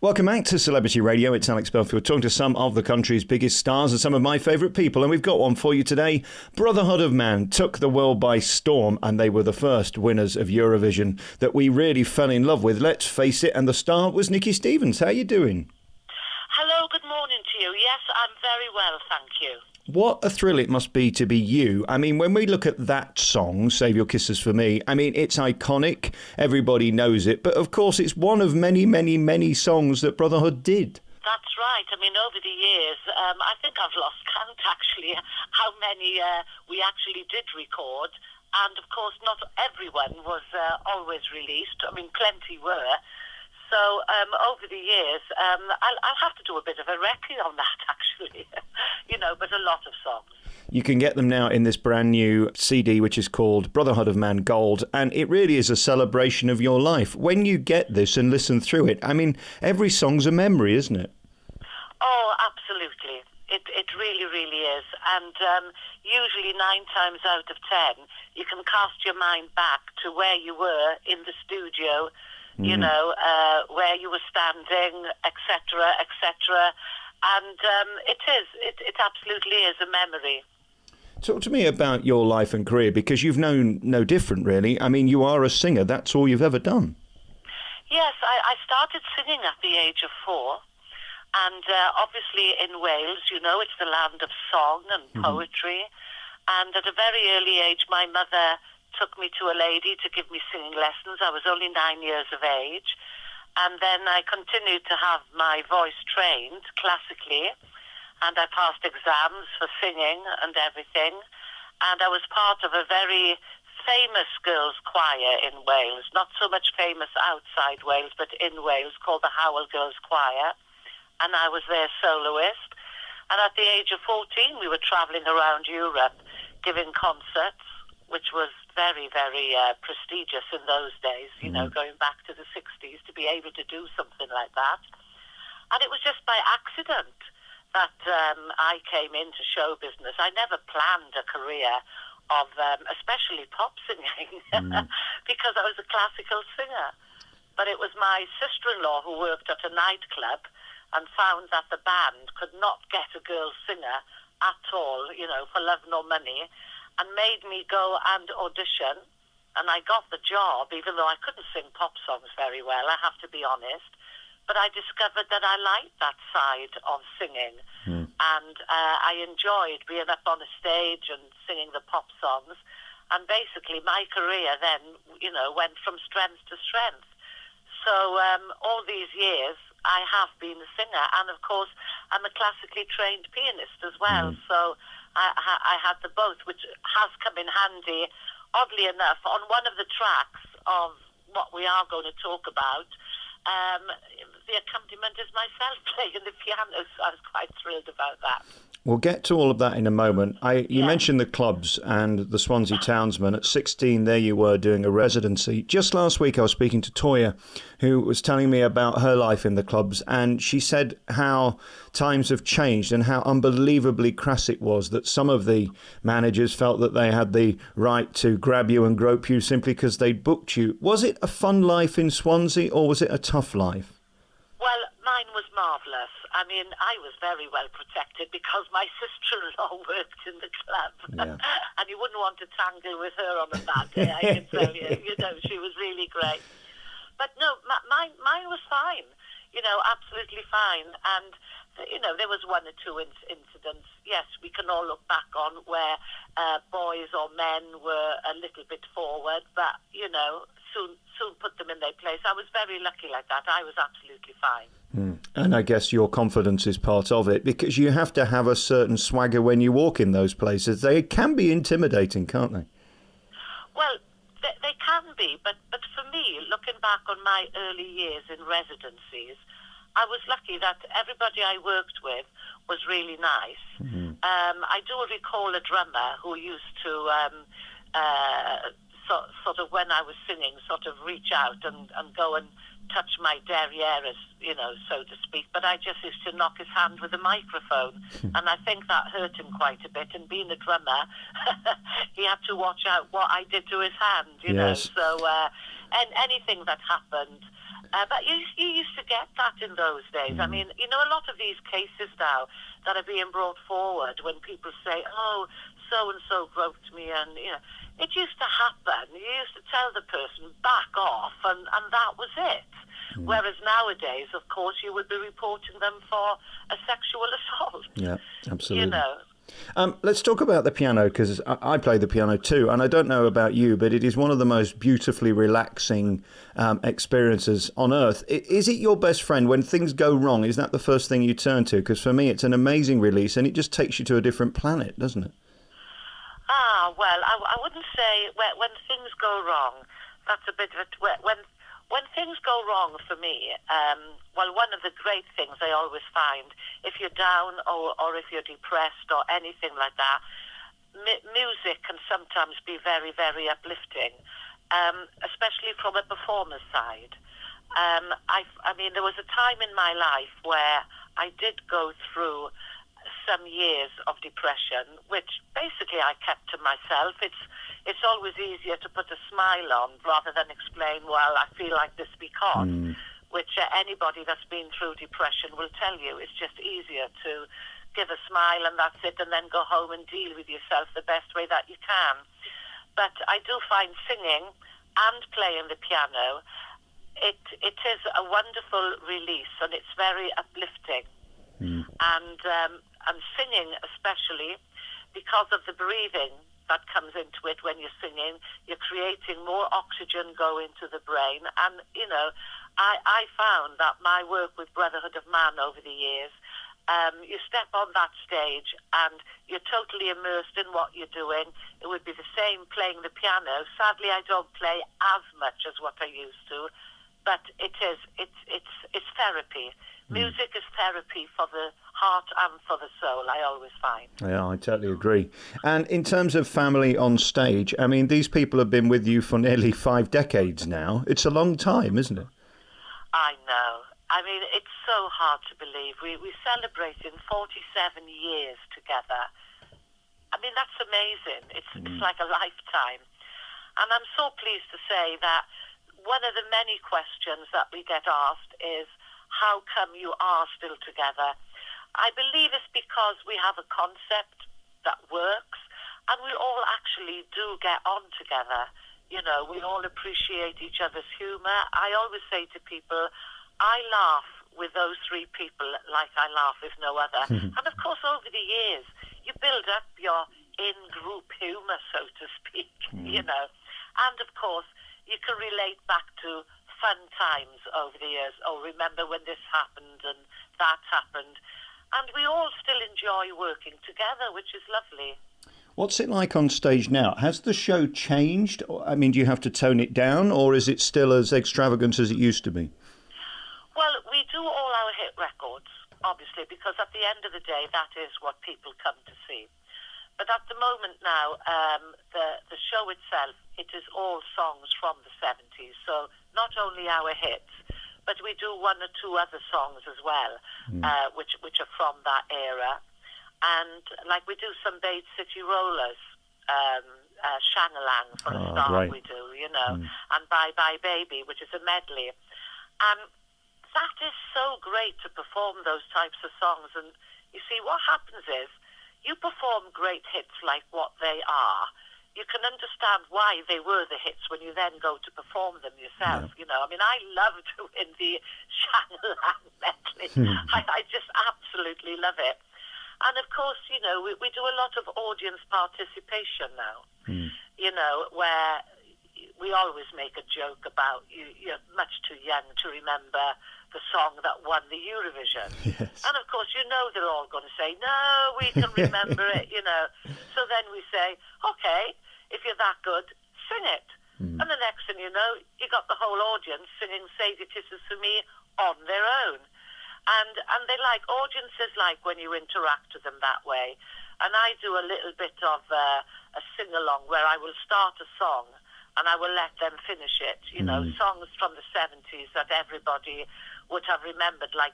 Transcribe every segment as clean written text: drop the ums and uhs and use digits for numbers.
Welcome back to Celebrity Radio. It's Alex Belfield talking to some of the country's biggest stars and some of my favourite people. And we've got one for you today. Brotherhood of Man took the world by storm and they were the first winners of Eurovision that we really fell in love with. Let's face it. And the star was Nicky Stevens. How are you doing? Hello, good morning to you. Yes, I'm very well, thank you. What a thrill it must be to be you. I mean, when we look at that song, Save Your Kisses for Me, I mean, it's iconic. Everybody knows it. But of course, it's one of many, many, many songs that Brotherhood did. That's right. I mean, over the years, I think I've lost count, actually, how many we actually did record. And, of course, not everyone was always released. I mean, plenty were. So over the years, I'll have to do a bit of a recce on that, actually, but a lot of songs. You can get them now in this brand new CD, which is called Brotherhood of Man Gold, and it really is a celebration of your life. When you get this and listen through it, I mean, every song's a memory, isn't it? Oh, absolutely. It really, really is. And usually 9 times out of 10, you can cast your mind back to where you were in the studio, where you were standing, etc., etc. And it absolutely is a memory. Talk to me about your life and career, because you've known no different, really. I mean, you are a singer. That's all you've ever done. Yes, I started singing at the age of 4. And obviously in Wales, it's the land of song and poetry. And at a very early age, my mother took me to a lady to give me singing lessons. I was only 9 years of age. And then I continued to have my voice trained classically. And I passed exams for singing and everything. And I was part of a very famous girls' choir in Wales. Not so much famous outside Wales, but in Wales, called the Howell Girls' Choir. And I was their soloist. And at the age of 14, we were travelling around Europe giving concerts, which was very, very prestigious in those days, going back to the 60s, to be able to do something like that. And it was just by accident that I came into show business. I never planned a career of especially pop singing because I was a classical singer. But it was my sister-in-law who worked at a nightclub and found that the band could not get a girl singer at all, for love nor money, and made me go and audition. And I got the job, even though I couldn't sing pop songs very well, I have to be honest. But I discovered that I liked that side of singing. And I enjoyed being up on a stage and singing the pop songs. And basically my career then, went from strength to strength. So all these years, I have been a singer. And of course, I'm a classically trained pianist as well. So I had the both, which has come in handy. Oddly enough, on one of the tracks of what we are going to talk about, the accompaniment is myself playing the piano, so I was quite thrilled about that. We'll get to all of that in a moment. You mentioned the clubs and the Swansea Townsman. At 16, there you were doing a residency. Just last week, I was speaking to Toya, who was telling me about her life in the clubs, and she said how times have changed and how unbelievably crass it was that some of the managers felt that they had the right to grab you and grope you simply because they'd booked you. Was it a fun life in Swansea, or was it a tough life? Well, mine was marvellous. I mean, I was very well protected because my sister-in-law worked in the club. And you wouldn't want to tangle with her on a bad day, I can tell you. She was really great. But no, mine was fine, absolutely fine. And, there was one or two incidents, yes, we can all look back on where boys or men were a little bit forward, but, soon put them in their place. I was very lucky like that. I was absolutely fine. And I guess your confidence is part of it, because you have to have a certain swagger when you walk in those places. They can be intimidating, can't they? Well, they can be, but for me, looking back on my early years in residencies, I was lucky that everybody I worked with was really nice. I do recall a drummer who used to sort of, when I was singing, sort of reach out and go and touch my derriere, so to speak. But I just used to knock his hand with a microphone. And I think that hurt him quite a bit. And being a drummer, he had to watch out what I did to his hand, Yes. So and anything that happened, But you used to get that in those days. I mean, you know, a lot of these cases now that are being brought forward when people say, oh, so-and-so groped me, and, you know, it used to happen. You used to tell the person, back off, and that was it. Whereas nowadays, of course, you would be reporting them for a sexual assault. Yeah, absolutely. You know. Let's talk about the piano, because I play the piano too, and I don't know about you, but it is one of the most beautifully relaxing experiences on earth. Is it your best friend when things go wrong? Is that the first thing you turn to? Because for me, it's an amazing release, and it just takes you to a different planet, doesn't it? Well, I wouldn't say when things go wrong. That's a bit of a when things go wrong for me. Well, one of the great things I always find, if you're down or if you're depressed or anything like that, music can sometimes be very, very uplifting, especially from a performer's side. I mean, there was a time in my life where I did go through some years of depression, which basically I kept to myself. It's always easier to put a smile on rather than explain, well, I feel like this because, which anybody that's been through depression will tell you. It's just easier to give a smile and that's it, and then go home and deal with yourself the best way that you can. But I do find singing and playing the piano, it is a wonderful release, and it's very uplifting. And singing especially, because of the breathing that comes into it when you're singing, you're creating more oxygen go into the brain. And, you know, I found that my work with Brotherhood of Man over the years, you step on that stage and you're totally immersed in what you're doing. It would be the same playing the piano. Sadly, I don't play as much as what I used to, but it's therapy. Music is therapy for the heart and for the soul, I always find. Yeah, I totally agree. And in terms of family on stage, I mean, these people have been with you for nearly 5 decades now. It's a long time, isn't it? I know. I mean, it's so hard to believe. We're celebrating 47 years together. I mean, that's amazing. It's like a lifetime. And I'm so pleased to say that one of the many questions that we get asked is, how come you are still together? I believe it's because we have a concept that works, and we all actually do get on together. You know, we all appreciate each other's humour. I always say to people, I laugh with those 3 people like I laugh with no other. And of course, over the years, you build up your in-group humour, so to speak, you know. And of course, you can relate back to fun times over the years. Oh, remember when this happened and that happened. And we all still enjoy working together, which is lovely. What's it like on stage now? Has the show changed? I mean, do you have to tone it down, or is it still as extravagant as it used to be? Well, we do all our hit records, obviously, because at the end of the day, that is what people come to see. But at the moment now, the show itself, it is all songs from the 70s. So not only our hits, but we do 1 or 2 other songs as well, which are from that era. And like we do some Bait City Rollers, Shangalang for a start, right. we do, you know, and Bye Bye Baby, which is a medley. And that is so great to perform those types of songs. And you see, what happens is, you perform great hits like what they are. You can understand why they were the hits when you then go to perform them yourself. Yeah. You know, I mean, I love doing the Shangalang medley. I just absolutely love it. And of course, you know, we do a lot of audience participation now. You know, where we always make a joke about you're much too young to remember the song that won the Eurovision. Yes. And of course, you know, they're all going to say, no, we can remember it, you know. So then we say, okay, if you're that good, sing it. And the next thing you know, you got the whole audience singing Save Your Kisses for Me on their own. And they like, audiences like when you interact with them that way. And I do a little bit of a sing-along where I will start a song and I will let them finish it. You know, songs from the 70s that everybody would have remembered, like,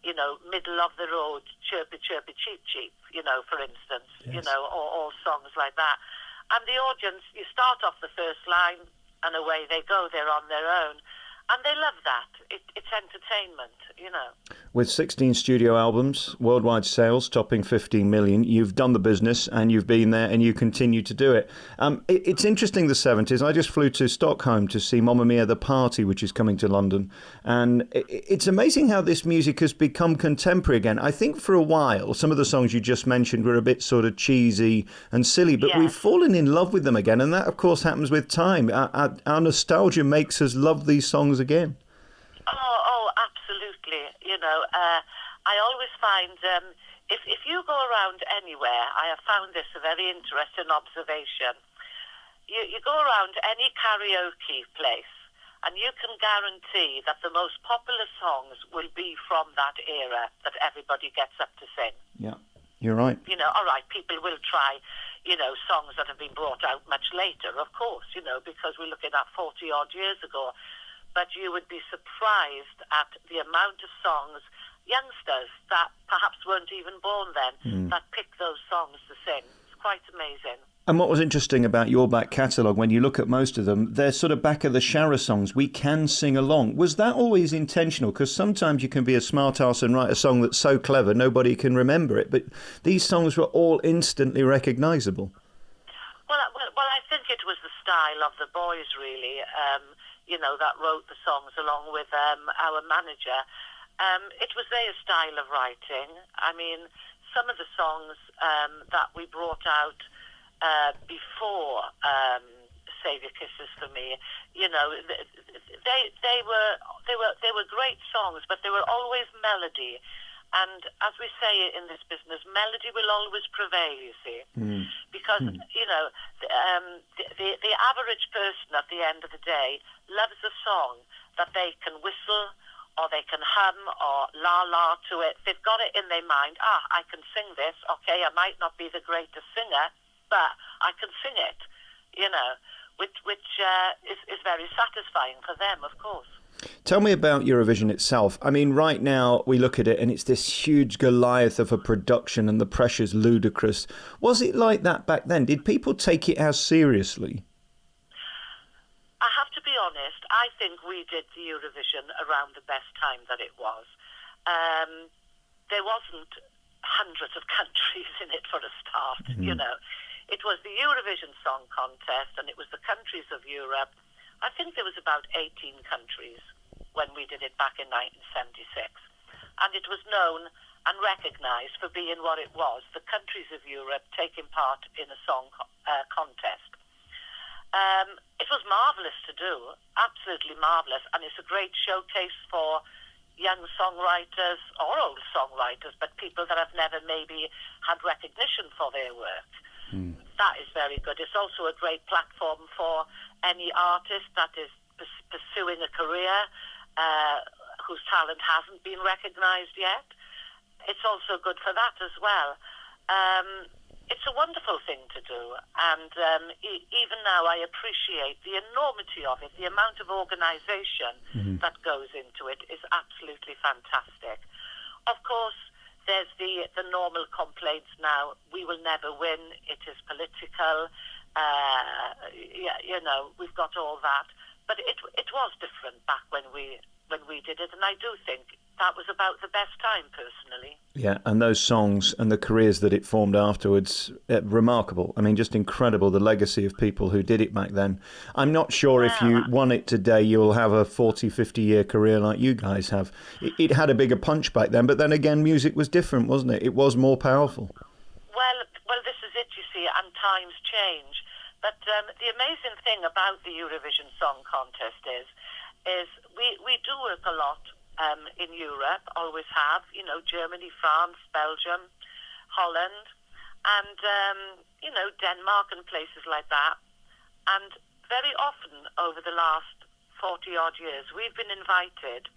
you know, Middle of the Road, Chirpy Chirpy Cheep Cheep, you know, for instance, you know, or all songs like that. And the audience, you start off the first line and away they go, they're on their own. And they love that. It's entertainment, you know. With 16 studio albums, worldwide sales topping 15 million, you've done the business and you've been there and you continue to do it. It's interesting, the 70s. I just flew to Stockholm to see Mamma Mia The Party, which is coming to London. And it's amazing how this music has become contemporary again. I think for a while, some of the songs you just mentioned were a bit sort of cheesy and silly, but we've fallen in love with them again. And that, of course, happens with time. Our nostalgia makes us love these songs again. Oh, absolutely. You know, I always find if you go around anywhere, I have found this a very interesting observation. You go around any karaoke place, and you can guarantee that the most popular songs will be from that era that everybody gets up to sing. Yeah, you're right. You know, all right, people will try, you know, songs that have been brought out much later, of course, you know, because we're looking at 40-odd years ago. But you would be surprised at the amount of songs, youngsters that perhaps weren't even born then, that pick those songs to sing. It's quite amazing. And what was interesting about your back catalogue, when you look at most of them, they're sort of back of the shower songs. We can sing along. Was that always intentional? Because sometimes you can be a smart ass and write a song that's so clever nobody can remember it. But these songs were all instantly recognisable. Well, I think it was the style of the boys, really. You know, that wrote the songs along with our manager. It was their style of writing. I mean, some of the songs that we brought out before Save Your Kisses for Me, you know, they were great songs, but they were always melody. And as we say in this business, melody will always prevail, you see. Because, you know, the average person at the end of the day loves a song that they can whistle or they can hum or la-la to it. They've got it in their mind, I can sing this. Okay, I might not be the greatest singer, but I can sing it, you know, which is very satisfying for them, of course. Tell me about Eurovision itself. I mean, right now we look at it and it's this huge Goliath of a production and the pressure's ludicrous. Was it like that back then? Did people take it as seriously? I have to be honest, I think we did the Eurovision around the best time that it was. There wasn't hundreds of countries in it for a start, you know. It was the Eurovision Song Contest and it was the countries of Europe. I think there was about 18 countries when we did it back in 1976. And it was known and recognised for being what it was, the countries of Europe taking part in a song contest. It was marvellous to do, absolutely marvellous, and it's a great showcase for young songwriters or old songwriters, but people that have never maybe had recognition for their work. That is very good. It's also a great platform for any artist that is pursuing a career whose talent hasn't been recognised yet. It's also good for that as well. It's a wonderful thing to do, and even now I appreciate the enormity of it. The amount of organisation that goes into it is absolutely fantastic. Of course, there's the normal complaints now. We will never win. It is political. You know, we've got all that. But it was different back when we did it, and I do think that was about the best time, personally. Yeah, and those songs and the careers that it formed afterwards, remarkable. I mean, just incredible, the legacy of people who did it back then. I'm not sure if you won it today, you'll have a 40, 50-year career like you guys have. It had a bigger punch back then, but then again, music was different, wasn't it? It was more powerful. Well, this is it, you see, and times change. But the amazing thing about the Eurovision Song Contest is we do work a lot in Europe, always have, you know, Germany, France, Belgium, Holland, and, you know, Denmark and places like that. And very often over the last 40-odd years, we've been invited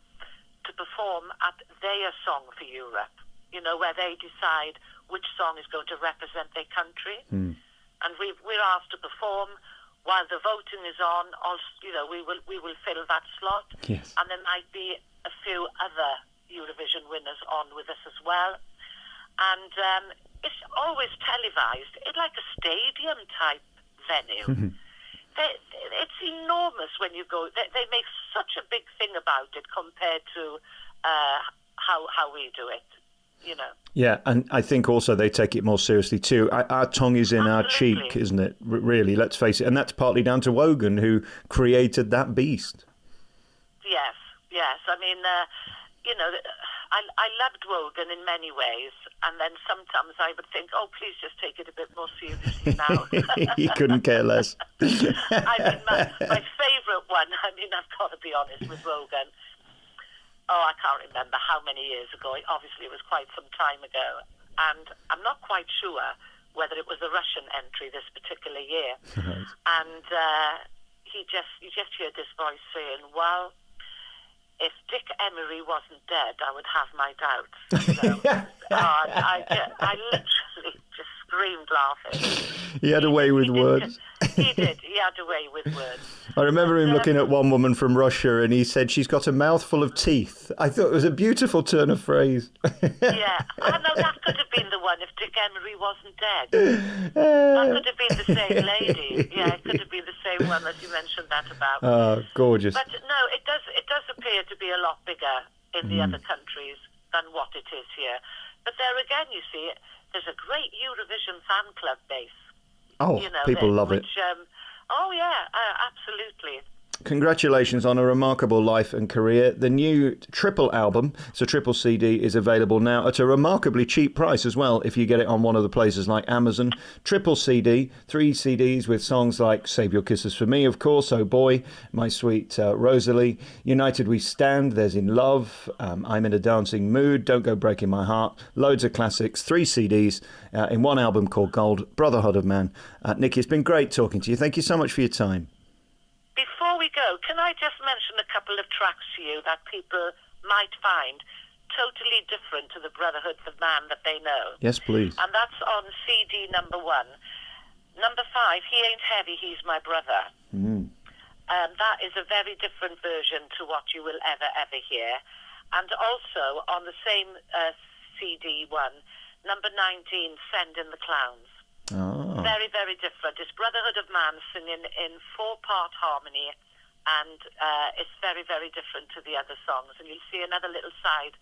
to perform at their Song for Europe, you know, where they decide which song is going to represent their country. And we're asked to perform while the voting is on. Also, you know, we will fill that slot. Yes. And there might be a few other Eurovision winners on with us as well. And it's always televised. It's like a stadium type venue. It's enormous when you go. They make such a big thing about it compared to how we do it. You know. Yeah, and I think also they take it more seriously too. Our tongue is in our cheek, isn't it? Really, let's face it. And that's partly down to Wogan, who created that beast. Yes. I mean, you know, I loved Wogan in many ways, and then sometimes I would think, oh, please just take it a bit more seriously now. You couldn't care less. I mean, my favourite one, I mean, I've got to be honest with Wogan. Oh, I can't remember how many years ago. Obviously, it was quite some time ago. And I'm not quite sure whether it was a Russian entry this particular year. Right. And you just heard this voice saying, well, if Dick Emery wasn't dead, I would have my doubts. So, I literally just screamed laughing. He had a way with words. He did. He had a way with words. I remember him looking at one woman from Russia and he said, she's got a mouthful of teeth. I thought it was a beautiful turn of phrase. Yeah. Oh, no, that could have been the one if Dick Emery wasn't dead. That could have been the same lady. Yeah, it could have been the same one that you mentioned that about. Oh, gorgeous. But no, it does appear to be a lot bigger in the other countries than what it is here. But there again, you see, there's a great Eurovision fan club base. Oh, you know, people love it. Oh, yeah, absolutely. Congratulations on a remarkable life and career. The new triple album, so triple CD, is available now at a remarkably cheap price as well if you get it on one of the places like Amazon. Triple CD, 3 CDs with songs like Save Your Kisses for Me, of course, Oh Boy, My Sweet Rosalie, United We Stand, There's In Love, I'm in a Dancing Mood, Don't Go Breaking My Heart, loads of classics, 3 CDs in one album called Gold, Brotherhood of Man. Nicky, it's been great talking to you. Thank you so much for your time. Before we go, can I just mention a couple of tracks to you that people might find totally different to the Brotherhood of Man that they know? Yes, please. And that's on CD number 1. Number 5, He Ain't Heavy, He's My Brother. That is a very different version to what you will ever hear. And also on the same CD 1, number 19, Send in the Clowns. Oh. Very, very different. It's Brotherhood of Man singing in 4-part harmony, and it's very, very different to the other songs. And you'll see another little side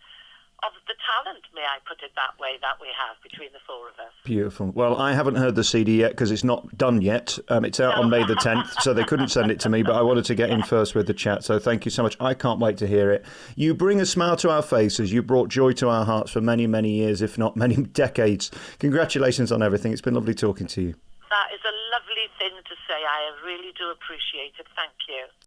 of the talent, may I put it that way, that we have between the 4 of us. Beautiful. Well, I haven't heard the CD yet because it's not done yet. It's out on May the 10th, so they couldn't send it to me, but I wanted to get in first with the chat, so thank you so much. I can't wait to hear it. You bring a smile to our faces. You brought joy to our hearts for many, many years, if not many decades. Congratulations on everything. It's been lovely talking to you. That is a lovely thing to say. I really do appreciate it. Thank you.